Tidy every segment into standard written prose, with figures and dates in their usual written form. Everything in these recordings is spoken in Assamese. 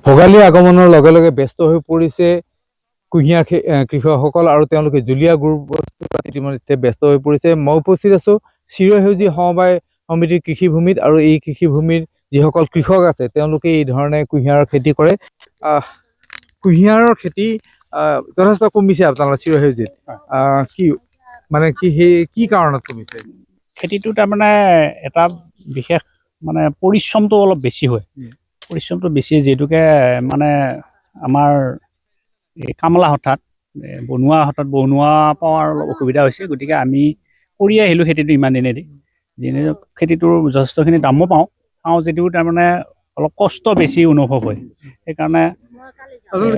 ভোগালী আগমনৰ লগে লগে ব্যস্ত হৈ পৰিছে কুঁহিয়াৰ কৃষকসকল আৰু তেওঁলোকে জুলীয়া গুড় প্ৰস্তুত ইতিমধ্যে ব্যস্ত হৈ পৰিছে। মই উপস্থিত আছো চিৰসেউজী সমবায় সমিতিৰ কৃষিভূমিত আৰু এই কৃষিভূমিৰ যিসকল কৃষক আছে তেওঁলোকে এই ধৰণে কুঁহিয়াৰৰ খেতি কৰে। কুঁহিয়াৰৰ খেতি যথেষ্ট কমিছে আপোনালোকৰ চিৰসেউজীত। কি মানে কি কাৰণত কমিছে? খেতিটো তাৰমানে এটা বিশেষ মানে পৰিশ্ৰমটো অলপ বেছি হয়। পৰিশ্ৰমটো বেছি যিহেতুকে মানে আমাৰ এই কামলা হঠাৎ বনোৱা পোৱাৰ অলপ অসুবিধা হৈছে। গতিকে আমি কৰি আহিলোঁ খেতিটো ইমান দিনেদি। খেতিটোৰ যথেষ্টখিনি দামো পাওঁ যদিও তাৰমানে অলপ কষ্ট বেছি অনুভৱ হয়। সেইকাৰণে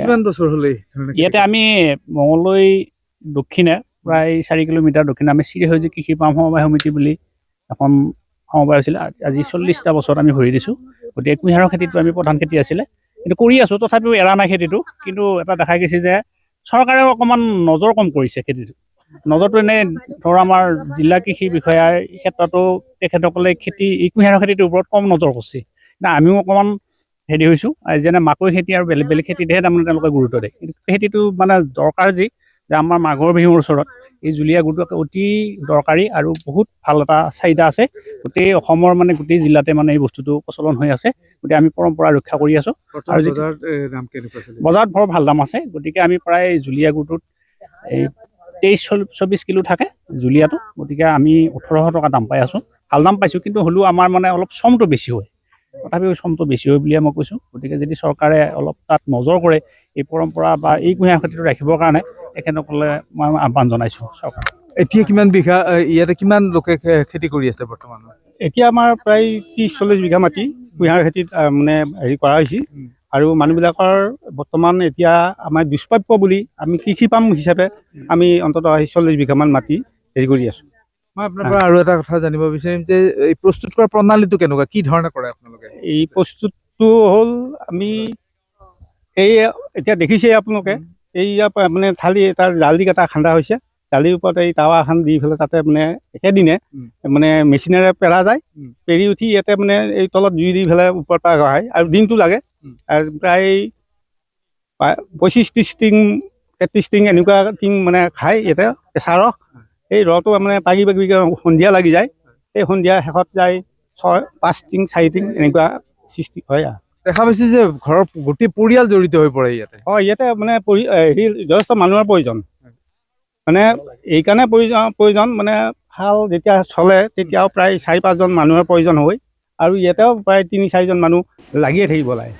কিমান বছৰ হ'লে ইয়াতে আমি মঙলদৈ দক্ষিণে প্ৰায় 4 কিলোমিটাৰ দক্ষিণে আমি চিৰসেউজী কৃষি পাম সমবায় সমিতি বুলি এখন সমবায় হৈছিলে। আজি 40টা বছৰত আমি ভৰি দিছোঁ। গতিকে কুঁহিয়াৰৰ খেতিটো আমি প্ৰধান খেতি আছিলে, কিন্তু কৰি আছোঁ, তথাপিও এৰা নাই খেতিটো। কিন্তু এটা দেখা গৈছে যে চৰকাৰেও অকণমান নজৰ কম কৰিছে খেতিটো। নজৰটো এনেই ধৰ আমাৰ জিলা কৃষি বিষয়াৰ ক্ষেত্ৰতো তেখেতসকলে এই কুঁহিয়াৰৰ খেতিটোৰ ওপৰত কম নজৰ কৰিছে। আমিও অকণমান হেৰি হৈছোঁ, যেনে মাকৈ খেতি আৰু বেলেগ বেলেগ খেতিতহে তাৰমানে তেওঁলোকে গুৰুত্ব দিয়ে। কিন্তু খেতিটো মানে দৰকাৰ যে আমাৰ মাঘৰ বিহুৰ ওচৰত এই জুলীয়া গুড়টো অতি দৰকাৰী আৰু বহুত ভাল এটা চাহিদা আছে। গোটেই অসমৰ মানে গোটেই জিলাতে মানে এই বস্তুটো প্ৰচলন হৈ আছে। গতিকে আমি পৰম্পৰা ৰক্ষা কৰি আছোঁ। আৰু বজাৰত বৰ ভাল দাম আছে। গতিকে আমি প্ৰায় জুলীয়া গুড়টোত এই 23-24 কিলো থাকে জুলীয়াটো। গতিকে আমি 1800 টকা দাম পাই আছোঁ। ভাল দাম পাইছোঁ, কিন্তু হ'লেও আমাৰ মানে অলপ শ্ৰমটো বেছি হয়। তথাপিও শ্ৰমটো বেছি হয় বুলিয়ে মই কৈছোঁ। গতিকে যদি চৰকাৰে অলপ তাত নজৰ কৰে এই পৰম্পৰা বা এই কুঁহিয়াৰ খেতিটো ৰাখিবৰ কাৰণে, তেখেতসকলে মই আহ্বান জনাইছোঁ চৰকাৰক। এতিয়া কিমান বিঘা ইয়াতে কিমান লোকে খেতি কৰি আছে বৰ্তমান? এতিয়া আমাৰ প্ৰায় 30-40 বিঘা মাটি কুঁহিয়াৰ খেতিত মানে হেৰি কৰা হৈছে। আৰু মানুহবিলাকৰ বৰ্তমান এতিয়া আমাৰ দুষ্প্ৰাপ্য বুলি আমি কৃষি পাম হিচাপে আমি অন্ততঃ 40 বিঘামান মাটি হেৰি কৰি আছোঁ। মই আপোনাৰ পৰা আৰু এটা কথা জানিব বিচাৰিম যে এই প্ৰস্তুত কৰা প্ৰণালীটো কেনেকুৱা, কি ধৰণে কৰে আপোনালোকে? এই প্ৰস্তুতটো হ'ল আমি এই এতিয়া দেখিছে আপোনালোকে এই মানে থালি এটা জালি এটা খান্দা হৈছে। জালিৰ ওপৰত এই টাৱা এখন দি পেলাই তাতে মানে একেদিনে মানে মেচিনেৰে পেৰা যায়। পেৰি উঠি ইয়াতে মানে এই তলত জুই দি পেলাই ওপৰত পৰা হয় আৰু দিনটো লাগে। আৰু প্ৰায় 25-30 টিং 33 টিং এনেকুৱা টিং মানে খায় ইয়াতে কেঁচা ৰস। এই ৰসটো মানে পাগি সন্ধিয়া লাগি যায়। এই সন্ধিয়া শেষত যায় 5 টিং 4 টিং এনেকুৱা সৃষ্টি হয়। দেখা পাইছোঁ যে ঘৰৰ গোটেই পৰিয়াল জড়িত হৈ পৰে ইয়াতে। হয়, ইয়াতে মানে হেৰি যথেষ্ট মানুহৰ প্ৰয়োজন। মানে এইকাৰণে প্ৰয়োজন মানে হাল যেতিয়া চলে তেতিয়াও প্ৰায় 4-5জন মানুহৰ প্ৰয়োজন হয়। আৰু ইয়াতেও প্ৰায় 3-4জন মানুহ লাগিয়ে থাকিব লাগে।